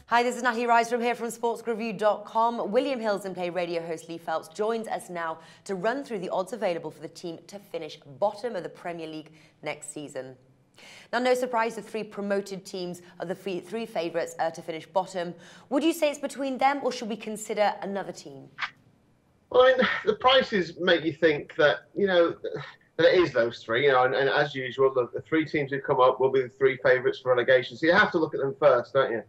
Hi, this is Natalie Rise from sportsreview.com. William Hill's in play radio host Lee Phelps joins us now to run through the odds available for the team to finish bottom of the Premier League next season. Now, no surprise, the three promoted teams are the three favourites to finish bottom. Would you say it's between them, or should we consider another team? Well, I mean, the prices make you think that, that it is those three, and as usual, the three teams who come up will be the three favourites for relegation. So you have to look at them first, don't you?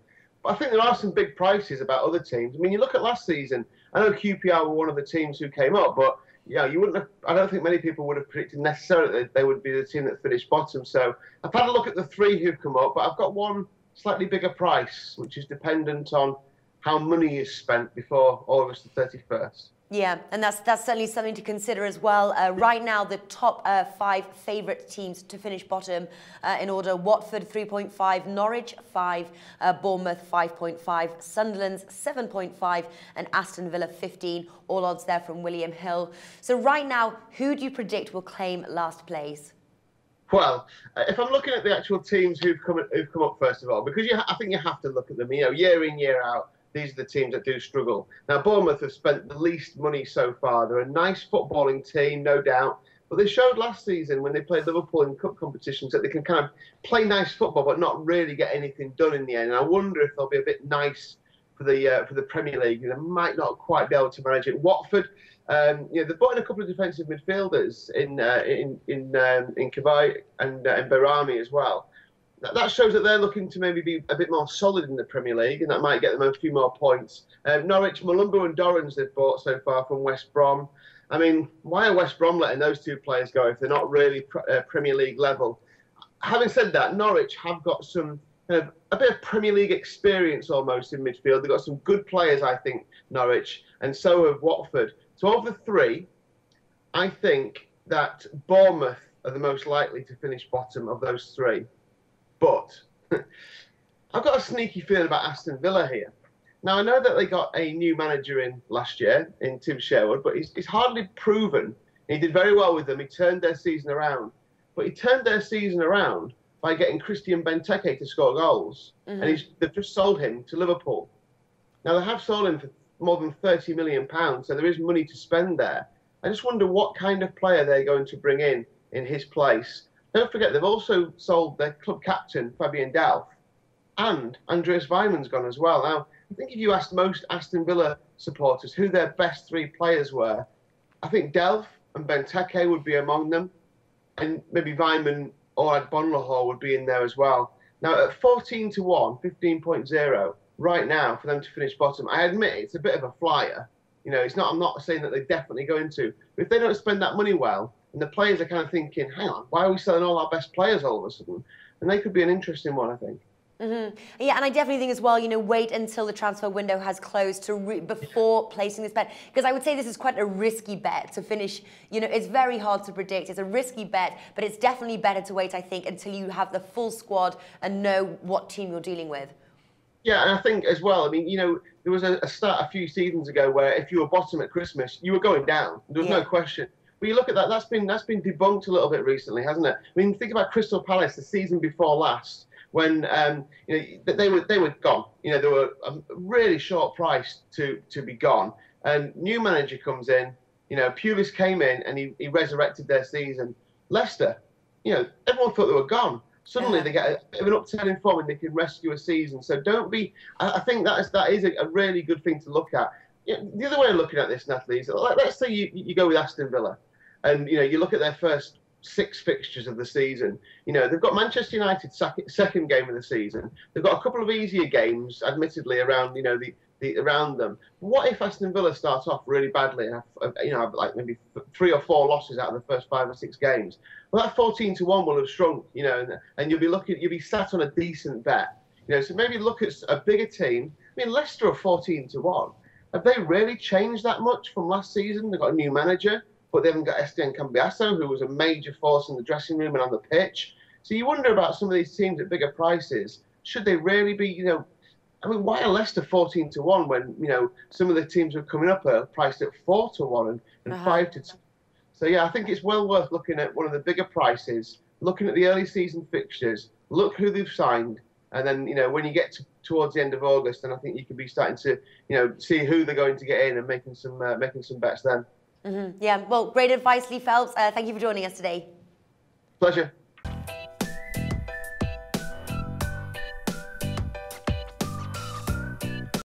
But I think there are some big prices about other teams. I mean, you look at last season, I know QPR were one of the teams who came up, but you wouldn't have, I don't think many people would have predicted necessarily that they would be the team that finished bottom. So I've had a look at the three who've come up, but I've got one slightly bigger price, which is dependent on how money is spent before August the 31st. Yeah, and that's certainly something to consider as well. Right now, the top five favourite teams to finish bottom in order: Watford 3.5, Norwich 5, Bournemouth 5.5, Sunderland's 7.5, and Aston Villa 15. All odds there from William Hill. So right now, who do you predict will claim last place? Well, if I'm looking at the actual teams who've come up first of all, because I think you have to look at them, year in, year out. These are the teams that do struggle. Now, Bournemouth have spent the least money so far. They're a nice footballing team, no doubt. But they showed last season when they played Liverpool in cup competitions that they can kind of play nice football but not really get anything done in the end. And I wonder if they'll be a bit nice for the Premier League. They might not quite be able to manage it. Watford, they've brought in a couple of defensive midfielders in Kavai and Berami as well. That shows that they're looking to maybe be a bit more solid in the Premier League, and that might get them a few more points. Norwich, Malumbu and Dorrans they've bought so far from West Brom. I mean, why are West Brom letting those two players go if they're not really Premier League level? Having said that, Norwich have got some kind of a bit of Premier League experience almost in midfield. They've got some good players, I think, Norwich, and so have Watford. So of the three, I think that Bournemouth are the most likely to finish bottom of those three. But I've got a sneaky feeling about Aston Villa here. Now, I know that they got a new manager in last year, in Tim Sherwood, but he's hardly proven. He did very well with them. He turned their season around. But he turned their season around by getting Christian Benteke to score goals. Mm-hmm. And they've just sold him to Liverpool. Now, they have sold him for more than £30 million, so there is money to spend there. I just wonder what kind of player they're going to bring in his place. Don't forget, they've also sold their club captain, Fabian Delph, and Andreas Weimann's gone as well. Now, I think if you asked most Aston Villa supporters who their best three players were, I think Delph and Benteke would be among them, and maybe Weimann or Adbonlahor would be in there as well. Now, at 14 to 1, 15.0, right now, for them to finish bottom, I admit it's a bit of a flyer. I'm not saying that they're definitely going to, but if they don't spend that money well, and the players are kind of thinking, hang on, why are we selling all our best players all of a sudden? And they could be an interesting one, I think. Mm-hmm. Yeah, and I definitely think as well, wait until the transfer window has closed before placing this bet. Because I would say this is quite a risky bet to finish. It's very hard to predict. It's a risky bet, but it's definitely better to wait, I think, until you have the full squad and know what team you're dealing with. Yeah, and I think as well, I mean, there was a start a few seasons ago where if you were bottom at Christmas, you were going down. There was no question. But you look at that, that's been debunked a little bit recently, hasn't it? I mean, think about Crystal Palace the season before last, when they were gone. They were a really short price to be gone. And new manager comes in. Pulis came in and he resurrected their season. Leicester, everyone thought they were gone. Suddenly they get a bit of an upturn in form and they can rescue a season. So don't be. I think that is a really good thing to look at. The other way of looking at this, Natalie, is let's say you go with Aston Villa, and you look at their first 6 fixtures of the season. They've got Manchester United's second game of the season. They've got a couple of easier games, admittedly, around around them. What if Aston Villa start off really badly and have like maybe 3 or 4 losses out of the first 5 or 6 games? Well, that 14 to 1 will have shrunk, and you'll be sat on a decent bet. So maybe look at a bigger team. I mean, Leicester are 14 to 1. Have they really changed that much from last season? They've got a new manager, but they haven't got Estienne Cambiasso, who was a major force in the dressing room and on the pitch. So you wonder about some of these teams at bigger prices. Should they really be, I mean, why are Leicester 14 to 1 when, some of the teams who are coming up are priced at 4 to 1 and 5 to 2? So, yeah, I think it's well worth looking at one of the bigger prices, looking at the early season fixtures, look who they've signed, And then, when you get towards the end of August, then I think you could be starting to, see who they're going to get in and making some bets then. Yeah, well, great advice, Lee Phelps. Thank you for joining us today. Pleasure.